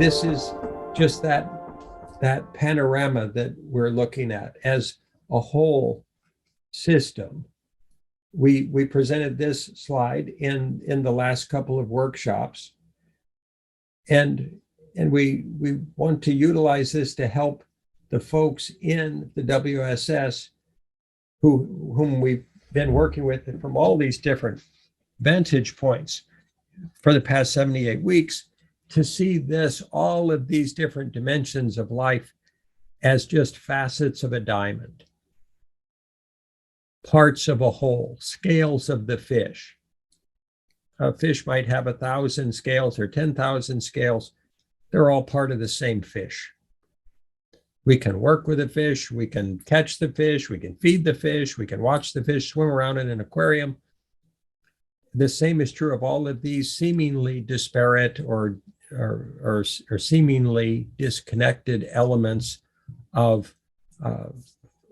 this is just that panorama that we're looking at as a whole system. We presented this slide in the last couple of workshops, and we want to utilize this to help the folks in the WSS whom we've been working with from all these different vantage points for the past 78 weeks to see this, all of these different dimensions of life as just facets of a diamond, parts of a whole, scales of the fish. A fish might have 1,000 scales or 10,000 scales. They're all part of the same fish. We can work with a fish, we can catch the fish, we can feed the fish, we can watch the fish swim around in an aquarium. The same is true of all of these seemingly disparate or seemingly disconnected elements of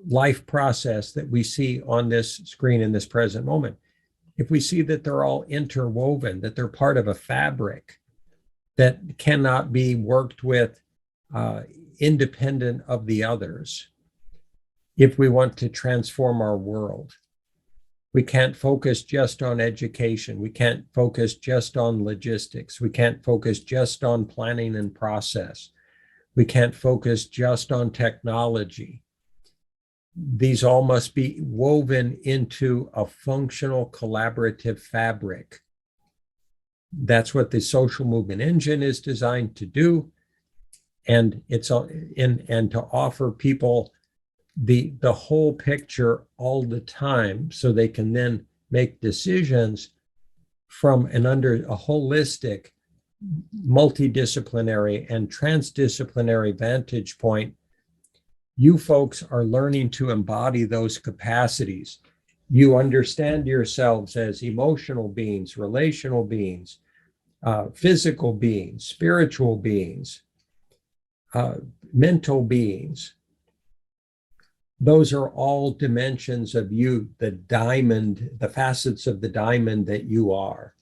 life process that we see on this screen in this present moment. If we see that they're all interwoven, that they're part of a fabric that cannot be worked with independent of the others, if we want to transform our world, we can't focus just on education. We can't focus just on logistics. We can't focus just on planning and process. We can't focus just on technology. These all must be woven into a functional collaborative fabric. That's what the social movement engine is designed to do. And it's and to offer people the whole picture all the time so they can then make decisions from under a holistic, multidisciplinary and transdisciplinary vantage point. You folks are learning to embody those capacities. You understand yourselves as emotional beings, relational beings, physical beings, spiritual beings, mental beings. Those are all dimensions of you, the diamond, the facets of the diamond that you are.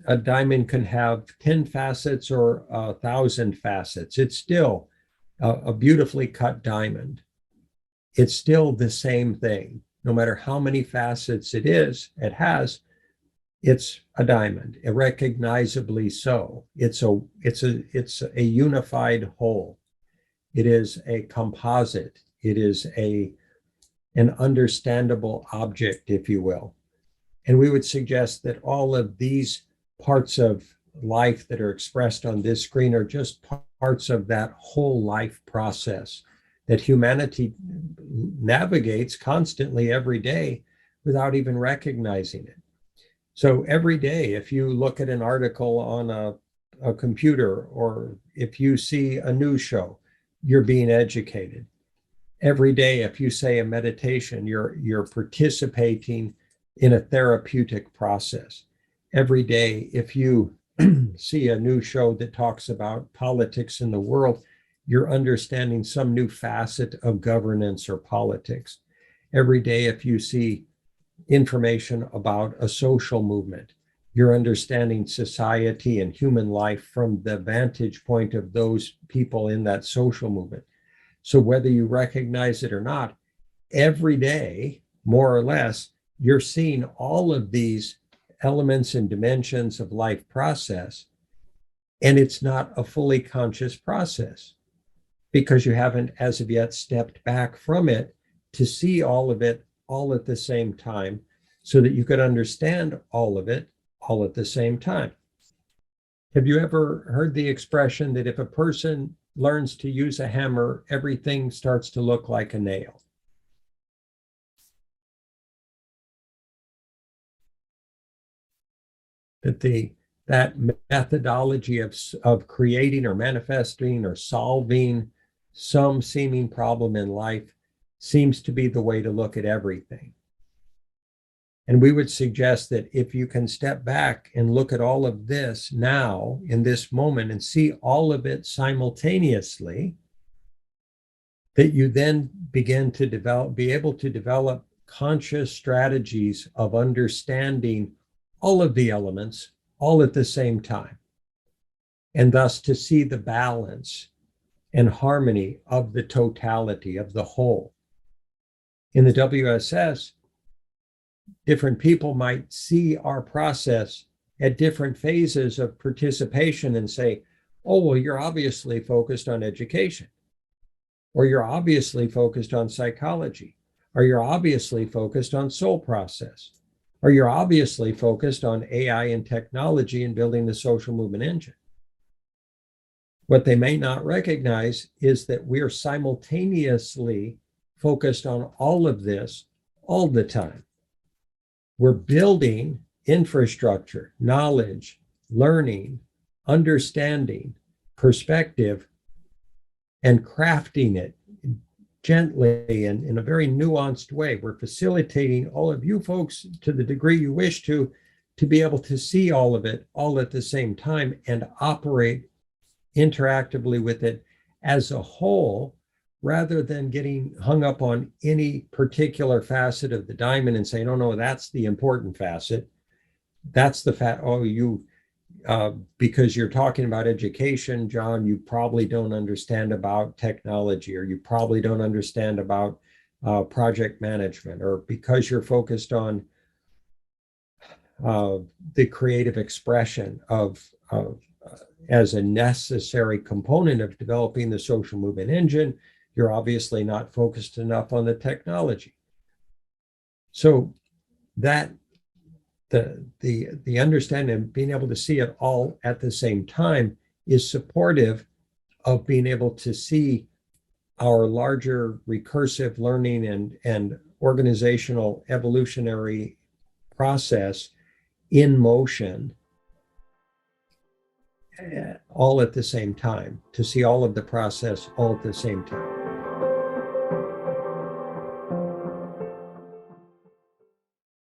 A diamond can have 10 facets or 1,000 facets. It's still a beautifully cut diamond. It's still the same thing. No matter how many facets it has, it's a diamond, irrecognizably so. It's a unified whole. It is a composite. It is an understandable object, if you will. And we would suggest that all of these parts of life that are expressed on this screen are just parts of that whole life process that humanity navigates constantly every day without even recognizing it. So every day, if you look at an article on a computer, or if you see a news show, you're being educated. Every day, if you say a meditation, you're participating in a therapeutic process. Every day, if you see a new show that talks about politics in the world, you're understanding some new facet of governance or politics. Every day, if you see information about a social movement, you're understanding society and human life from the vantage point of those people in that social movement. So whether you recognize it or not, every day, more or less, you're seeing all of these elements and dimensions of life process, and it's not a fully conscious process because you haven't as of yet stepped back from it to see all of it all at the same time so that you could understand all of it all at the same time. Have you ever heard the expression that if a person learns to use a hammer, everything starts to look like a nail? That methodology of creating or manifesting or solving some seeming problem in life seems to be the way to look at everything. And we would suggest that if you can step back and look at all of this now in this moment and see all of it simultaneously, that you then begin to be able to develop conscious strategies of understanding all of the elements all at the same time. and thus to see the balance and harmony of the totality of the whole. In the WSS, different people might see our process at different phases of participation and say, oh, well, you're obviously focused on education, or you're obviously focused on psychology, or you're obviously focused on soul process, or you're obviously focused on AI and technology and building the social movement engine. What they may not recognize is that we're simultaneously focused on all of this all the time. We're building infrastructure, knowledge, learning, understanding, perspective, and crafting it gently and in a very nuanced way. We're facilitating all of you folks to the degree you wish to be able to see all of it all at the same time and operate interactively with it as a whole, rather than getting hung up on any particular facet of the diamond and saying, oh no, that's the important facet. That's the because you're talking about education, John, you probably don't understand about technology, or you probably don't understand about project management, or because you're focused on the creative expression of as a necessary component of developing the social movement engine, you're obviously not focused enough on the technology. So that the understanding and being able to see it all at the same time is supportive of being able to see our larger recursive learning and organizational evolutionary process in motion all at the same time, to see all of the process all at the same time.